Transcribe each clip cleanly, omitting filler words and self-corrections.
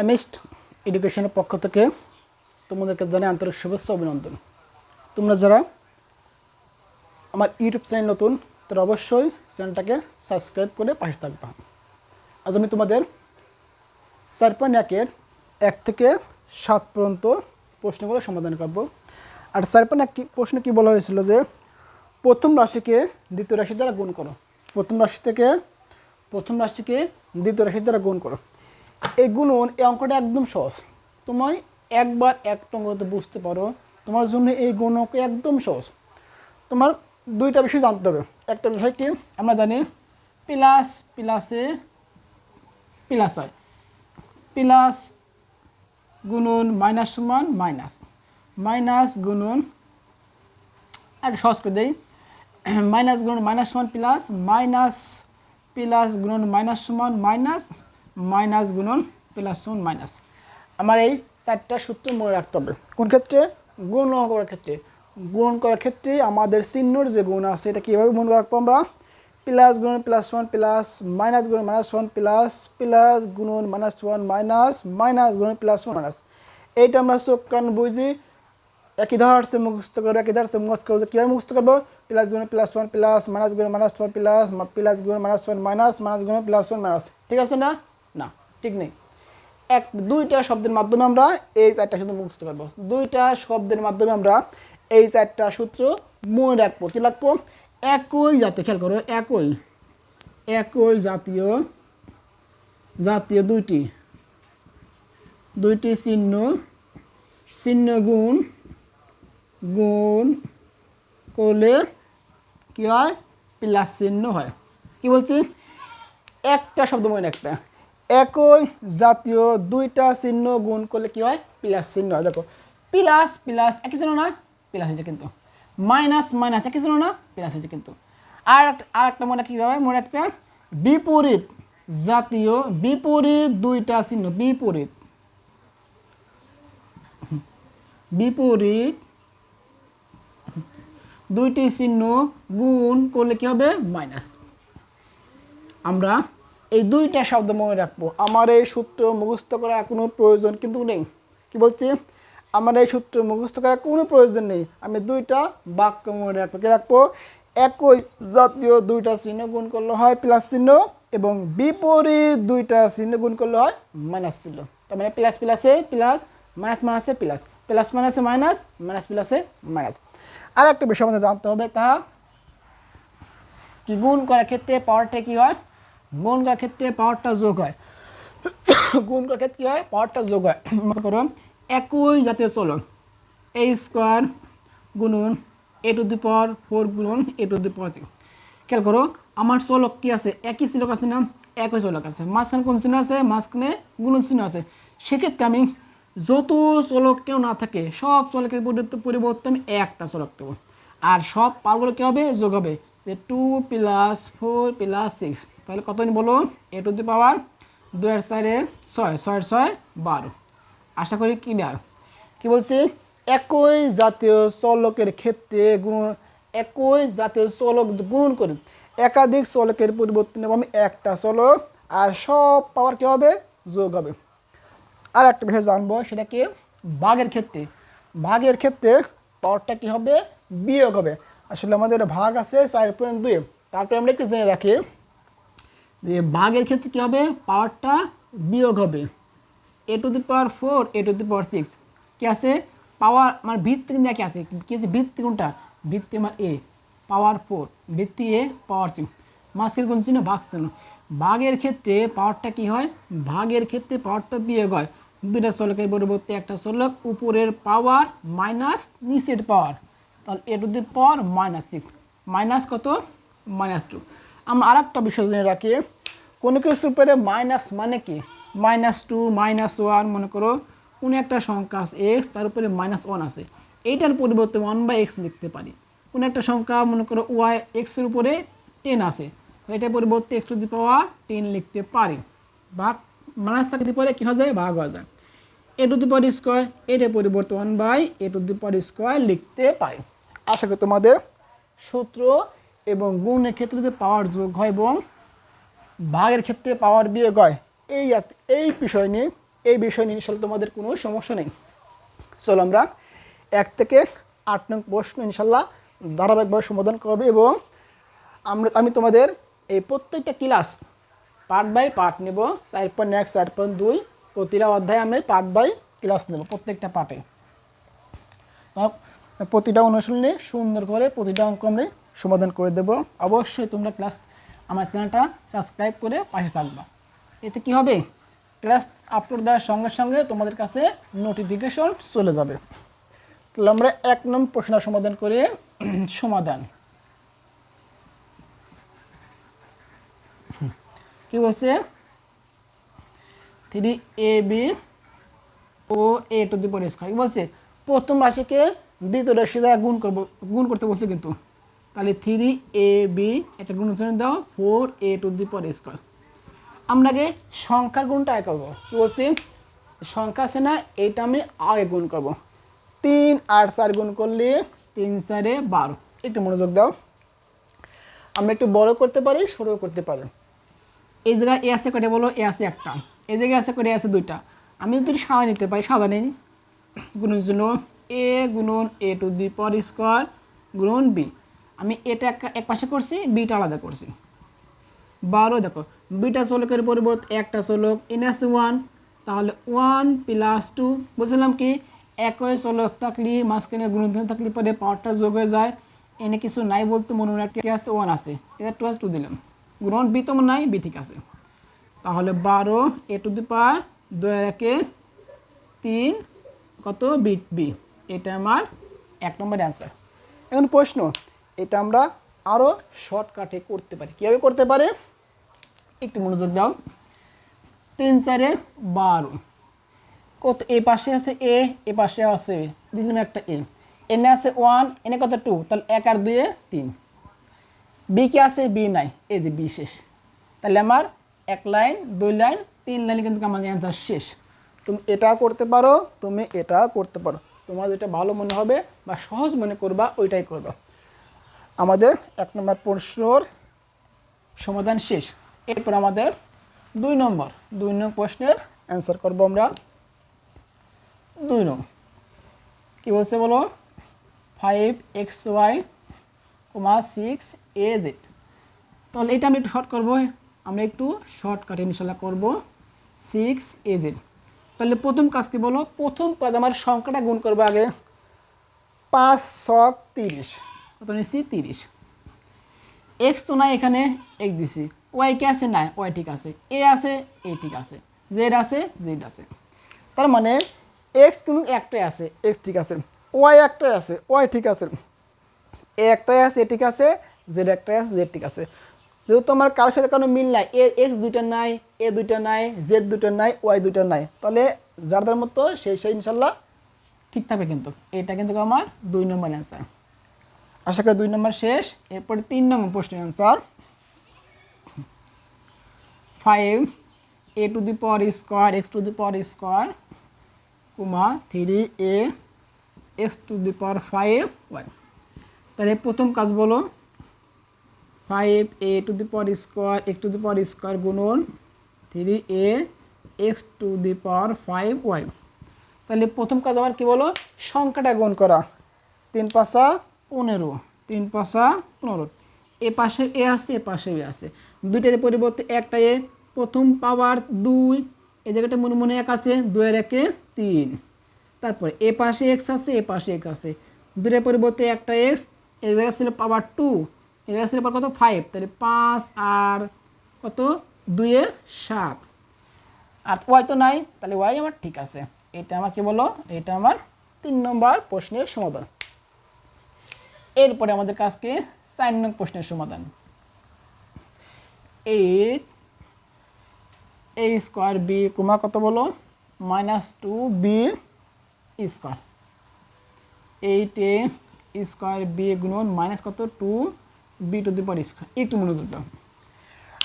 এমএস্ট এডুকেশনের পক্ষ থেকে তোমাদেরকে জানাই আন্তরিক শুভেচ্ছা অভিনন্দন। তোমরা যারা আমার ইউটিউব চ্যানেল নতুন তারা অবশ্যই চ্যানেলটাকে সাবস্ক্রাইব করে পাশে থাকবা। আজ আমি তোমাদের 4.1-এর 1 থেকে 7 পর্যন্ত প্রশ্নগুলো সমাধান করব। আর 4.1 প্রশ্ন কি বলা হয়েছিল যে প্রথম রাশিকে দ্বিতীয় রাশি দ্বারা গুণ করো। প্রথম রাশিকে দ্বিতীয় রাশি দ্বারা গুণ করো। এই গুণন এই অঙ্কটা একদম সহজ। তোমায় একবার একটা অঙ্ক বুঝতে পারো, তোমার জন্য এই গুণক একদম সহজ। তোমার দুইটা বিষয় জানতে হবে। একটা বিষয় কি, আমরা জানি প্লাস প্লাসে প্লাস হয়, প্লাস গুণন মাইনাস সমান মাইনাস, মাইনাস গুণন একটা সহজ করে দেই, মাইনাস গুণন মাইনাস সমান প্লাস, মাইনাস প্লাস গুণন মাইনাস সমান মাইনাস, মাইনাস গুণন প্লাস সমান মাইনাস। আমার এই 4টা সূত্র মনে রাখতে হবে। কোন ক্ষেত্রে? গুণ করার ক্ষেত্রে। গুণ করার ক্ষেত্রে আমাদের চিহ্নর যে গুণ আছে এটা কীভাবে মনে রাখবো আমরা? প্লাস গুণন প্লাস ওয়ান প্লাস, মাইনাস গুণন মাইনাস ওয়ান প্লাস, প্লাস গুণন মাইনাস ওয়ান মাইনাস, মাইনাস গুণন প্লাস ওয়ান মাইনাস। এইটা আমরা চোখ কান বুঝি একই ধারসে মুখস্থ করবো, একই ধারসে মুখস্থ করবো। কীভাবে মুখস্থ করবো? প্লাস গুণন প্লাস ওয়ান প্লাস, মাইনাস গুণন মাইনাস ওয়ান প্লাস, প্লাস গুণন মাইনাস ওয়ান মাইনাস, মাইনাস গুণন প্লাস ওয়ান মাইনাস। ঠিক আছে না? না, ঠিক নেই। দুইটা শব্দের মাধ্যমে আমরা এই 4টা সূত্র মুখস্থ করবো। দুইটা শব্দের মাধ্যমে আমরা এই 4টা সূত্র মনে রাখবো। কি রাখবো? একই জাতীয়, খেয়াল করো, একই জাতীয় দুইটি চিহ্ন গুণ করলে কি হয়? প্লাস চিহ্ন হয়। কি বলছি? একটা শব্দ মনে রাখতে, একই জাতীয় দুইটা চিহ্ন গুণ করলে কি হয়? প্লাস চিহ্ন হয়। দেখো, প্লাস প্লাস একই চিহ্ন না, প্লাস হয়েছে কিন্তু। মাইনাস মাইনাস একই চিহ্ন না, প্লাস হয়েছে কিন্তু। আর একটা মনে কীভাবে মনে রাখবে? বিপরীত জাতীয় দুইটা চিহ্ন, বিপরীত দুইটি চিহ্ন গুণ করলে কি হবে? মাইনাস। আমরা এই দুইটা শব্দ মনে রাখবো। আমার এই সূত্র মুখস্থ করার কোনো প্রয়োজন কিন্তু নেই। কি বলছি? আমার এই সূত্র মুখস্থ করার কোনো প্রয়োজন নেই। আমি দুইটা বাক্য মনে রাখবো। কি রাখবো? একই জাতীয় দুইটা চিহ্ন গুণ করলে হয় প্লাস চিহ্ন, এবং বিপরীত দুইটা চিহ্ন গুণ করলে হয় মাইনাস চিহ্ন। তার মানে প্লাস প্লাসে প্লাস, মাইনাস মাইনাসে প্লাস, প্লাস মাইনাসে মাইনাস, মাইনাস প্লাসে মাইনাস। আর একটা বিষয় আমাদের জানতে হবে, তা কি? গুণ করার ক্ষেত্রে পাওয়ারটা কি হয়? গুণ করার ক্ষেত্রে পাওয়ারটা যোগ হয়। গুণ করার ক্ষেত্রে কি হয়? পাওয়ারটা যোগ হয়। মনে করো একই জাতীয় চলক a স্কোয়ার গুণন a⁴ গুণন a⁴। খেয়াল করো, আমার চলক কি আছে? একই চলক আছে না? একই চলক আছে। মাঝখানে কোন চিহ্ন আছে? মাঝখানে গুণন চিহ্ন আছে। সেক্ষেত্রে আমি যত চলক কেউ না থাকে সব চলকের পরিবর্তে আমি একটা চলক দেবো, আর সব পাওয়ারগুলো কী হবে? যোগ হবে। যে 2 + 4 + 6, তাহলে কত বলো? a⁴ 2 আর 4 6, 6 আর 6 12। আশা করি ক্লিয়ার। কি বলছি? একই জাতীয় চলকের ক্ষেত্রে একই জাতীয় চলক গুণ করে একাধিক চলকের পরিবর্তে নেব আমি একটা চলক, আর সব পাওয়ার কী হবে? যোগ হবে। আর একটা বিষয় জানবো, সেটা কি? ভাগের ক্ষেত্রে পাওয়ারটা কি হবে? বিয়োগ হবে। আসলে আমাদের ভাগ আছে 4.2। তারপরে আমরা একটু জেনে রাখি যে ভাগের ক্ষেত্রে কি হবে? পাওয়ারটা বিয়োগ হবে। a⁴ a⁴ 6 কি আছে? পাওয়ার আমার ভিত্তি কিন্তু একই আছে। কি আছে ভিত্তি? কোনটা? ভিত্তি আমার a পাওয়ার 4, ভিত্তি a পাওয়ার 6, মাঝখানে কোন চিহ্ন? ভাগ চিহ্ন। ভাগের ক্ষেত্রে পাওয়ারটা কি হয়? ভাগের ক্ষেত্রে পাওয়ারটা বিয়োগ হয়। দুইটা চলকের পরিবর্তে একটা চলক, উপরের পাওয়ার মাইনাস নিচের পাওয়ার, তাহলে a⁴ - 6 মাইনাস কত? -2। আমরা আর একটা বিষয় জেনে রাখি, কোনো কিছুর উপরে মাইনাস মানে কি? -2 -1, মনে করো কোনো একটা সংখ্যা আছে x, তার উপরে -1 আছে, এইটার পরিবর্তে 1/x লিখতে পারি। কোনো একটা সংখ্যা মনে করো y, x এর উপরে 10 আছে, এটার পরিবর্তে x⁻10 লিখতে পারি। ভাগ মাইনাস থাকতে পারে কি হয়ে যায়? ভাগ হয়ে যায়। a⁴², এটার পরিবর্তে 1/a² লিখতে পারি। আশা করি তোমাদের সূত্র এবং গুণের ক্ষেত্রে যে পাওয়ার যোগ হয় এবং ভাগের ক্ষেত্রে পাওয়ার বিয়োগ হয়, এই বিষয় নিয়ে এই বিষয় নিয়ে ইনশাল্লাহ তোমাদের কোনো সমস্যা নেই। চলো আমরা 1 থেকে 8 নং প্রশ্ন ইনশাল্লাহ ধারাবাহিকভাবে সমাধান করবে এবং আমি তোমাদের এই প্রত্যেকটা ক্লাস পার্ট বাই পার্ট নেব। 4.1 4.2 প্রতিটা অধ্যায়ে আমি পার্ট বাই ক্লাস নেব, প্রত্যেকটা পার্টে প্রতিটা অনুশীলনে সুন্দর করে প্রতিটা অঙ্ক আমরা সমাধান করে দেব। অবশ্যই তোমরা ক্লাস আমার চ্যানেলটা সাবস্ক্রাইব করে পাশে থাকবা। এতে কি হবে, ক্লাস আপলোড দেওয়ার সঙ্গে সঙ্গে তোমাদের কাছে নোটিফিকেশন চলে যাবে। তাহলে আমরা 1 নম্বর প্রশ্ন সমাধান করে সমাধান কি বলছে, 3ab ও a to the power square. কি বলছে, প্রথম রাশিকে দ্বিতীয় রাশি দ্বারা গুণ করতে বলছে কিন্তু। তাহলে 3ab একটা গুণন দাও 4a two the power square. আমরা আগে সংখ্যার গুণটা আগে করবো। কি বলছি, সংখ্যা আছে না, এইটা আমি আগে গুণ করব। 3 আর 4 গুণ করলে 3 4 12। একটু মনোযোগ দাও, আমরা একটু বড় করতে পারি, ছোট করতে পারি। এই জায়গায় এ আছে কয়টা বলো, এ আছে একটা, এই জায়গায় আছে কয়টা, আছে দুইটা। আমি যদি সাদা নিতে পারি, সাদা নেই, গুণের জন্য এ গুণন এ টু দি পাওয়ার স্কয়ার গুণন বি। আমি এটা এক পাশে করছি, বিটা আলাদা করছি। 12 দেখো, দুইটা চলকের পরিবর্তে একটা চলক, এন আছে 1, তাহলে 1 + 2। বুঝলাম কি, একই চলক থাকলে মাঝখানে গুণিত থাকলে পরে পাওয়ারটা যোগ হয়ে যায়। এনে কিছু নাই বলতে মনে হয় কি আছে, 1 আছে, এটা 2 দিলাম। গুণন বি তো নাই, বি ঠিক আছে। তাহলে 12 এ টু দি পাওয়ার 2 একে 3 কত বি। এটা আমার 1 নম্বর অ্যান্সার। এখন প্রশ্ন, এটা আমরা আরও শর্টকাটে করতে পারি। কীভাবে করতে পারে, একটু মনোযোগ দাও। 3 4 12 কত, এ পাশে আছে এ, এ পাশে আছে দিলাম একটা এ, এনে আছে 1, এনে কত 2, তাহলে 1 আর 2 3। বি কি আছে, বি নাই, এই যে বি শেষ। তাহলে আমার 1 লাইন 2 লাইন 3 লাইন কিন্তু আমার অ্যান্সার শেষ। তুমি এটা করতে পারো, তুমি এটা করতে পারো, তোমার যেটা ভালো মনে হবে বা সহজ মনে করবা ওইটাই করবা। আমাদের 1 নম্বর প্রশ্নের সমাধান শেষ। এরপর আমাদের 2 নম্বর প্রশ্নের অ্যান্সার করব আমরা। 2 নং কি বলছে বলো, 5xy, 6az। তাহলে এটা আমি একটু শর্ট করবো, আমরা একটু শর্টকাটে ইনশাল্লাহ করব। 6az। তাহলে প্রথম কাজ কি বলো, প্রথম কাজ আমার সংখ্যাটা গুণ করবো আগে। 5 6 30, কত নিচ্ছি 30। এক্স তো নাই, এখানে এক দিছি। ওয়াই কে আছে, নাই, ওয়াই ঠিক আছে। এ আছে, এ ঠিক আছে। জেড আছে, জেড আছে। তার মানে এক্স কিন্তু একটাই আছে, এক্স ঠিক আছে। ওয়াই একটাই আছে, ওয়াই ঠিক আছে। এ একটাই আছে, এ ঠিক আছে। জেড একটাই আছে, জেড ঠিক আছে। যেহেতু আমার কারোর সাথে কোনো মিল নাই, এ এক্স দুইটা নাই, এ দুইটা নাই, জেড দুইটা নাই, ওয়াই দুইটা নাই, তাহলে যার যার মতো সেই ইনশাল্লাহ ঠিক থাকবে। কিন্তু এটা কিন্তু আমার 2 নম্বর অ্যান্সার। আশা করি 2 নম্বর শেষ। এরপরে 3 নম্বর প্রশ্নের answer, 5a two the power square x to the power square, 3a x to the power 5y। তাহলে প্রথম কাজ বলো, 5a two the power square x to the power square গুণন 3a x to the power 5y। তাহলে প্রথম কাজ আমার কি বলো, সংখ্যাটা গুণ করা। 3 5 15, 3 5 15। এ পাশে এ আছে, এ পাশে এ আছে, দুইটার পরিবর্তে একটা এ। প্রথম পাওয়ার 2, এই জায়গাটা মনে মনে 1 আছে, 2 এর 1 3। তারপরে এ পাশে এক্স আছে, এ পাশে এক্স আছে, দুইটার পরিবর্তে একটা এক্স। এই জায়গা ছিল পাওয়ার 2, এই জায়গা ছিল পাওয়ার কত 5। তাহলে 5 আর কত 2 এ 7। আর ওয়াই তো নাই, তাহলে ওয়াই আমার ঠিক আছে। এটা আমার কি বলো, এটা আমার 3 নম্বর প্রশ্নের সমাধান। এরপরে আমাদের কাজকে 4 নং প্রশ্নের সমাধান। 8a স্কয়ার বি কমা কত বলো, -2b square. 8a square B গুণন মাইনাস কত 2b two the power square. একটু মনোযোগ দাও,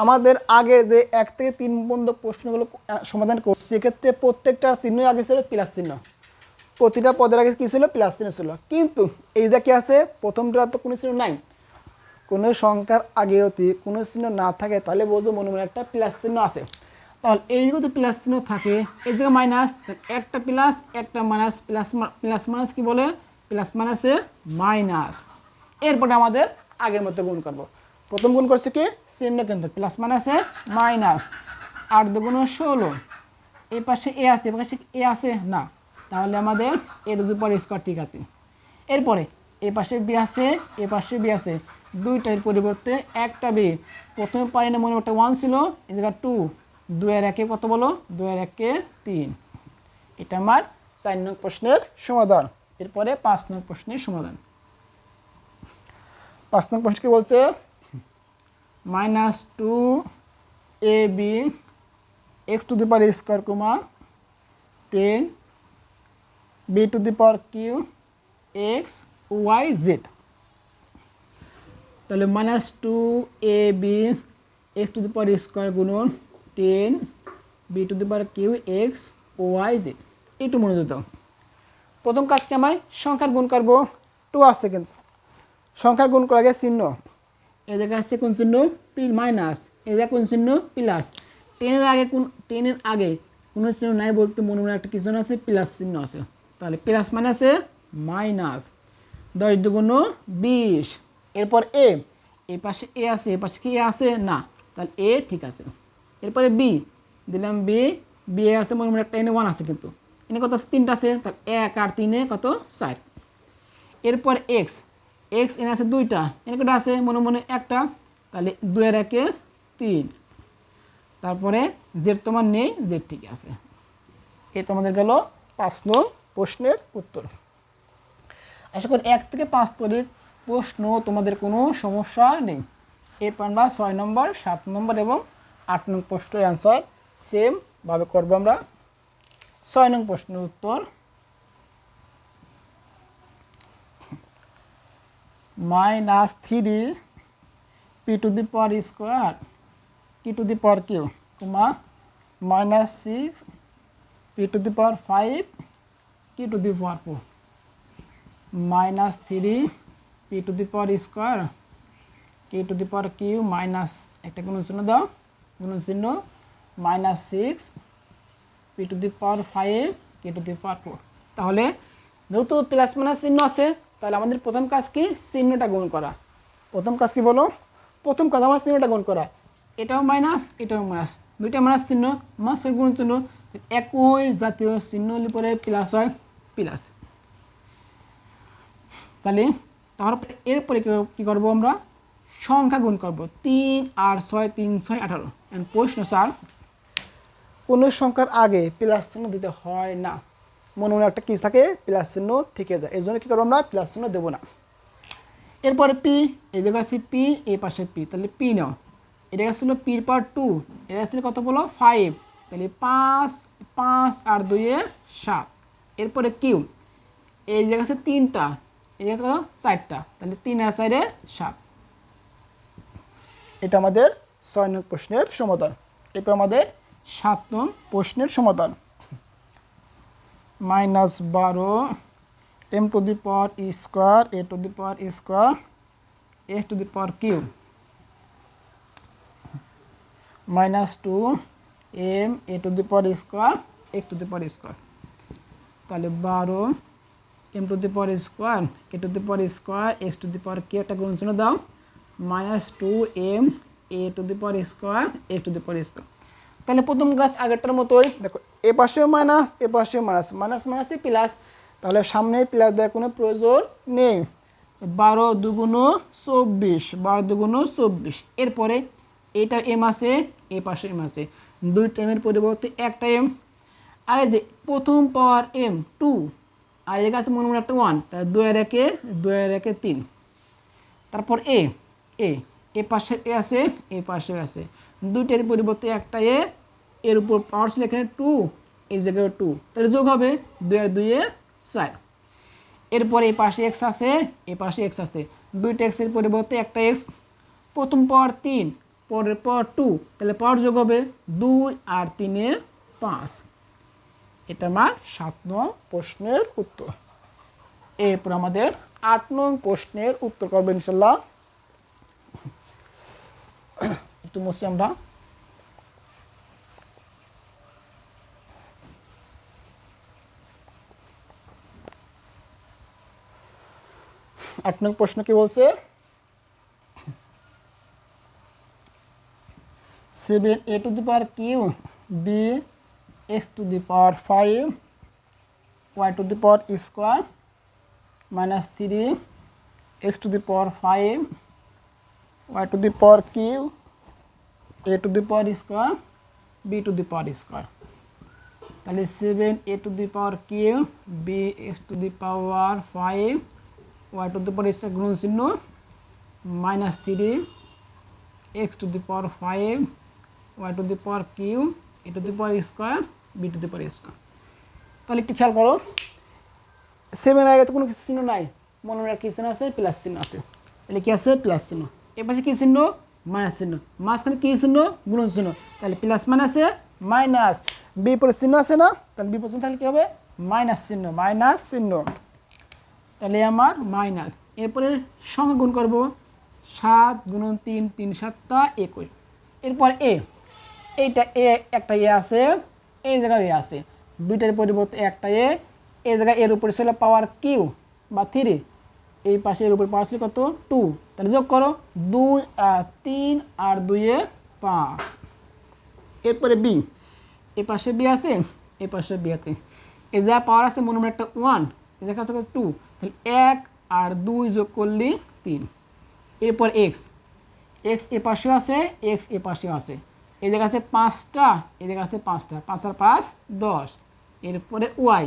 আমাদের আগে যে 1 থেকে 3 পর্যন্ত প্রশ্নগুলো সমাধান করছি, সেক্ষেত্রে প্রত্যেকটা চিহ্ন আগে ছিল প্লাস চিহ্ন, প্রতিটা পদের আগে কী ছিল, প্লাস চিহ্ন ছিল। কিন্তু এই যে কি আছে, প্রথমটা তো কোনো চিহ্ন নাই। কোনো সংখ্যার আগে যদি কোনো চিহ্ন না থাকে তাহলে বোঝো মনে মনে একটা প্লাস চিহ্ন আছে। তো তাহলে এই যদি প্লাস চিহ্ন থাকে এই জায়গায় মাইনাস, একটা প্লাস একটা মাইনাস, প্লাস মাইনাস কি বলে, প্লাস মাইনাসে মাইনাস। এরপরে আমাদের আগের মতো গুণ করব। প্রথম গুণ করছে কি চিহ্ন, কিন্তু প্লাস মাইনাসে মাইনাস। 8 দুগুণ 16, এই পাশে এ আছে, এ পাশে এ আছে না, তাহলে আমাদের এর উপর স্কোয়ার ঠিক আছে। এরপরে এ পাশে বি আছে, এ পাশে বি আছে, দুইটার পরিবর্তে একটা বি। প্রথমে পারি না মনে একটা 1 ছিল, এই জায়গা 2, 2 এর 1 কত বলো, 2 এর 1 3। এটা আমার 4 নং প্রশ্নের সমাধান। এরপরে 5 নং প্রশ্নের সমাধান। 5 নং প্রশ্ন কি বলছে, -2ab x to the power square comma 10 b to the power Q x y z। তাহলে -2ab x to the power square গুণন 10 b to the power Q x y z। একটু মনোযোগ দাও। প্রথম কাজকে আমি সংখ্যার গুণ করবো, 2 আছে কিন্তু সংখ্যার গুণ করার আগে চিহ্ন, এই জায়গায় আছে কোন চিহ্ন, মাইনাস, এই জায়গায় কোন চিহ্ন, প্লাস। 10 এর আগে কোনো চিহ্ন নাই বলতে মনে মনে একটা কিছু আছে, প্লাস চিহ্ন আছে। তাহলে প্লাস মানে আছে মাইনাস, 10 দুগুণ 20। এরপর এ, এই পাশে এ আছে, এই পাশে কি এ আছে না, তাহলে এ ঠিক আছে। এরপরে বি দিলাম, বি, বি এ আছে মনে মনে একটা এনে 1 আছে, কিন্তু এনে কত আছে, 3টা আছে, তাহলে 1 আর 3 কত 4। এরপর এক্স, এক্স এনে আছে 2টা, এনে কটা আছে মনে মনে একটা, তাহলে 2 এর 1 3। তারপরে জেড তোমার নেই, জেড ঠিক আছে। এই তোমাদের গেল 5 নং প্রশ্নের উত্তর। আশা করি 1 থেকে 5 তৈরির প্রশ্ন তোমাদের কোনো সমস্যা নেই। এরপর আমরা 6 নম্বর, 7 নম্বর এবং 8 নং প্রশ্নের অ্যান্সার সেমভাবে করবো আমরা। 6 নং প্রশ্নের উত্তর, -3 p to the power square q to the power q comma -6 p to the power 5 q to the power 4 -3 p to the power square q to the power q minus একটা গুণ চিহ্ন দাও, গুণ চিহ্ন -6 p to the power 5 q to the power 4। তাহলে যেহেতু plus minus চিহ্ন আছে, তাহলে আমাদের প্রথম কাজ কি চিহ্নটা গুণ করা। প্রথম কাজ কি বলো, প্রথম কাজ আমার চিহ্নটা গুণ করা। এটাও মাইনাস, এটাও মাইনাস, দুইটা মাইনাস চিহ্ন, মাসের গুণ চিহ্ন, একই জাতীয় চিহ্ন হলে পরে প্লাস হয়, প্লাস। তাহলে তারপরে এরপরে কী করবো আমরা, সংখ্যা গুণ করব। 3 আর 6, 3 6 18। প্রশ্ন 4, কোনো সংখ্যার আগে প্লাস চিহ্ন দিতে হয় না, মনে মনে একটা কি থাকে, প্লাস চিহ্ন থেকে যায়, এই জন্য কী করবো আমরা প্লাস চিহ্ন দেবো না। এরপরে পি, এই জায়গায় আছে পি, এই পাশে পি, তাহলে পি নাও। এটা ছিল পির পাওয়ার 2, এটা ছিল কত বলো 5, তাহলে 5 5 আর 2 এ 7। এরপরে কিউ, এই জায়গায় আছে 3টা, এই জায়গায় কত 4টা, তাহলে 3 আর 4 এ 7। এটা আমাদের 6 নং প্রশ্নের সমাধান। এরপর আমাদের 7 নং প্রশ্নের সমাধান। -12 m to the power square a to the power square x to the power Q -2 m a to the power square x to the power square. তাহলে 12 m to the power square a to the power square x to the power Q একটা গুণ চিহ্ন দাও, -2 m a to the power square x to the power square. তাহলে প্রথম কাজ আগেরটার মতোই, দেখো এ পাশেও মাইনাস, এ পাশেও মাইনাস, মাইনাস মাইনাসে প্লাস, তাহলে সামনে প্লাস দেওয়ার কোনো প্রয়োজন নেই। 12 দুগুণ 24, 12 দুগুণ 24। এরপরে এটা এম আছে, এ পাশে এম আছে, 2টা এমের পরিবর্তে একটা এম, আর এই যে প্রথম পাওয়ার m 2, আর এর কাছে মনে মনে একটা 1, তাহলে 2 এর 1 3। তারপর এ, এ পাশে এ আছে, এ পাশে আছে, 2টার পরিবর্তে একটা এ, এর উপর পাওয়ার ছিল এখানে 2, এই জায়গায় 2, তাহলে যোগ হবে 2 আর 2 এ 4। এরপরে এই পাশে এক্স আছে, এই পাশে এক্স আছে, 2টা এক্সের পরিবর্তে একটা এক্স, প্রথম পাওয়ার 3, পরের পাওয়ার 2, তাহলে পাওয়ার যোগ হবে 2 আর 3 এ 5। এটা আমার 7 নং প্রশ্নের উত্তর। এরপর আমাদের 8 নং প্রশ্নের উত্তর করবেন ইনশাল্লাহ। একটু মুছি আমরা। 8 নং প্রশ্ন কি বলছে 7a to the power q b x to the power 5 y to the power square minus 3 x to the power 5 y to the power q a to the power square b to the power square তাহলে 7a to the power q b x to the power 5 y to the power square গুণন চিহ্ন minus 3 x to the power 5 y to the power q a to the power square b to the power square তাহলে একটু খেয়াল করো 7 আগে তো কোনো কিছু চিহ্ন নাই মনে রাখার কি চিহ্ন আছে প্লাস চিহ্ন আছে তাহলে কি আছে প্লাস চিহ্ন এর পাশে কি চিহ্ন মাইনাস চিহ্ন মাঝখানে কি চিহ্ন গুণন চিহ্ন তাহলে প্লাস মাইনাসে মাইনাস বিপরীত চিহ্ন আছে না তাহলে বিপরীত চিহ্ন তাহলে কি হবে মাইনাস চিহ্ন তাহলে আমার মাইনাস এরপরে সংখ্যা গুণ করব 7 গুণন 3 3 7 21 এরপর এ এইটা এ একটা এ আছে এই জায়গায় এ আছে দুইটার পরিবর্তে একটা এ এই জায়গায় এর উপরে ছিল পাওয়ার কিউ বা 3 এই পাশে এর উপরে পাওয়ার ছিল কত 2 তাহলে যোগ করো 2 আর 3 আর 2 এ 5 এরপরে বি এই পাশে বি আছে এই পাশে বি আছে এই যা পাওয়ার আছে মনে মনে একটা 1 এই জায়গা থেকে 2 তাহলে 1 আর 2 যোগ করলে 3 এরপর এক্স এক্স এ পাশেও আছে এক্স এ পাশেও আছে এই জায়গা আছে 5টা এই জায়গা আছে 5টা 5 আর 5 10 এরপরে ওয়াই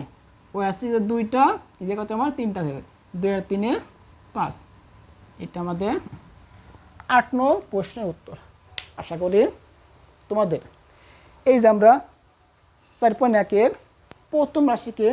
ওয়াই আছে যে 2টা এই জায়গাতে আমার 3টা থাকে 2 আর 3 এ 5 এটা আমাদের 8 নং প্রশ্নের উত্তর আশা করি তোমাদের এই যে আমরা 4.1 এর প্রথম রাশিকে